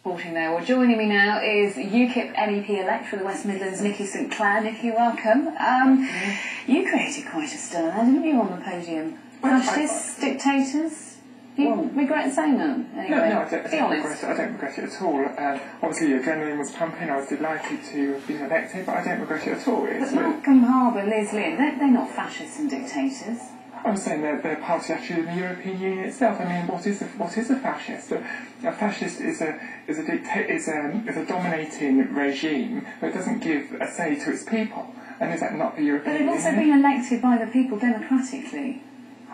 Reporting there. Well, joining me now is UKIP MEP-elect for the West Midlands, Nikki Sinclaire. Nikki, welcome. You created quite a stir, didn't you, on the podium? Fascists, dictators? Do you regret saying that? Anyway, no, I don't regret it at all. Obviously, adrenaline was pumping. I was delighted to have been elected, but I don't regret it at all. But Malcolm Harbour, Liz Lynn, they're not fascists and dictators. I'm saying they're party actually in the European Union itself. I mean, what is a fascist? A fascist is a dominating regime that doesn't give a say to its people. And is that not the European Union? But they've also been elected by the people democratically.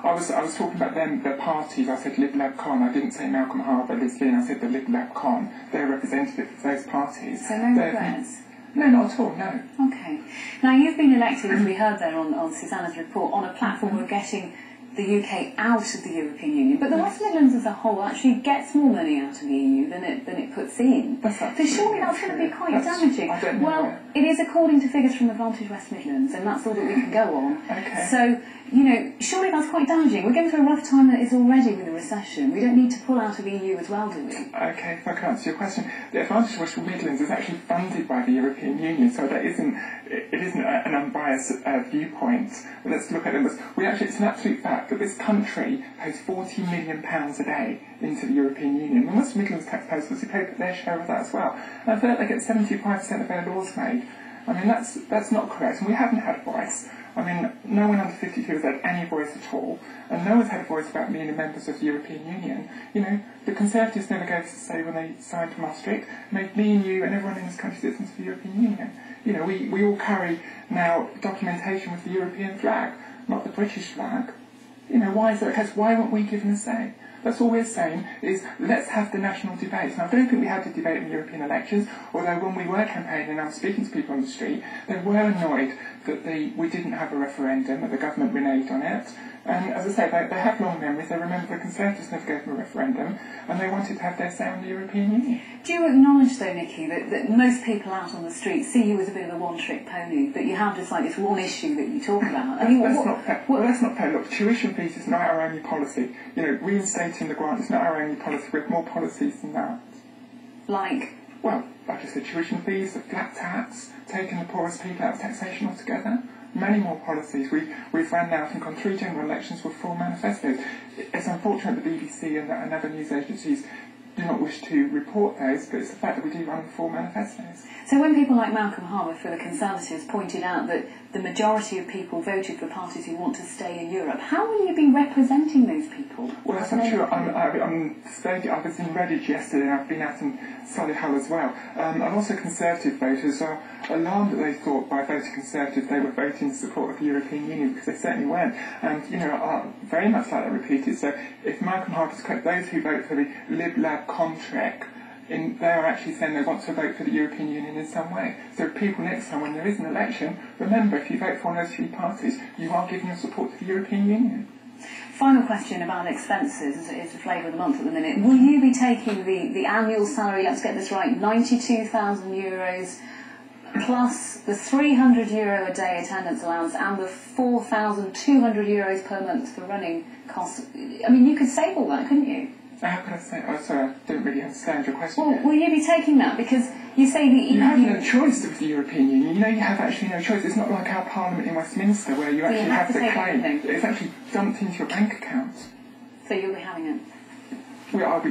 I was talking about them, the parties. I said Lib Lab Con. I didn't say Malcolm Harbour, Liz Lynn. I said the Lib Lab Con. They're representative of those parties. So no regrets? No, not at all, no. Okay. Now, you've been elected, as we heard there on Susanna's report, on a platform of getting the UK out of the European Union. But the West Midlands as a whole actually gets more money out of the EU than it puts in. So surely that's going to be quite damaging. Well, it is according to figures from Advantage West Midlands, and that's all that we can go on. Okay. So, you know, surely that's quite damaging. We're going through a rough time that is already with a recession. We don't need to pull out of the EU as well, do we? Okay, if I can answer your question. The Advantage West Midlands is actually funded by the European Union, so that isn't an unbiased viewpoint. But let's look at it. It's an absolute fact that this country pays £40 million a day into the European Union. The West Midlands taxpayers obviously pay their share of that as well. And I feel like they get 75% of their laws made. I mean, that's not correct, and we haven't had a voice. I mean, no one under 52 has had any voice at all, and no one's had a voice about being members of the European Union. You know, the Conservatives never gave us a say when they signed to Maastricht, made me and you and everyone in this country citizens of the European Union. You know, we all carry now documentation with the European flag, not the British flag. You know, why is that the case? Why weren't we given a say? That's all we're saying is, let's have the national debates. Now, I don't think we had the debate in the European elections, although when we were campaigning and I was speaking to people on the street, they were annoyed that we didn't have a referendum, that the government reneged on it. And as I say, they have long memories. They remember the Conservatives never gave them a referendum, and they wanted to have their say on the European Union. Do you acknowledge, though, Nikki, that most people out on the street see you as a bit of a one-trick pony, that you have just like this one issue that you talk about? That's not fair. Well, that's not fair. Look, tuition fees is not our only policy. You know, reinstating the grant is not our only policy. We have more policies than that. Like? Well, like I said, tuition fees, the flat tax, taking the poorest people out of taxation altogether. Many more policies. We've ran now, I think, on 3 general elections with 4 manifestos. It's unfortunate the BBC and other news agencies do not wish to report those, but it's the fact that we do run 4 manifestos. So when people like Malcolm Harbour for the Conservatives pointed out that the majority of people voted for parties who want to stay in Europe, how will you be representing those people? Well, that's not true. I was in Redditch yesterday, and I've been out in Solihull as well. And also Conservative voters are alarmed that they thought by voting Conservative they were voting in support of the European Union, because they certainly weren't. And, you know, I very much like that repeated. So if Malcolm Harbour's correct, those who vote for the Lib Lab contract, they are actually saying they want to vote for the European Union in some way. So people next time when there is an election, remember, if you vote for one of those 3 parties, you are giving your support to the European Union. Final question about expenses. It's the flavour of the month at the minute. Will you be taking the annual salary, let's get this right, €92,000 plus the €300 a day attendance allowance and the €4,200 per month for running costs? I mean, you could save all that, couldn't you? How can I say? Oh, sorry, I don't really understand your question. Well, will you be taking that? Because you say that you have no choice with the European Union. You know, you have actually no choice. It's not like our Parliament in Westminster where you actually have to claim. It's actually dumped into your bank account. So you'll be having it?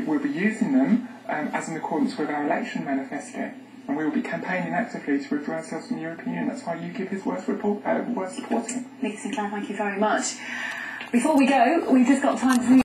We'll be using them as in accordance with our election manifesto. And we will be campaigning actively to withdraw ourselves from the European Union. That's why UKIP is worth supporting. Nikki Sinclaire, thank you very much. Before we go, we've just got time for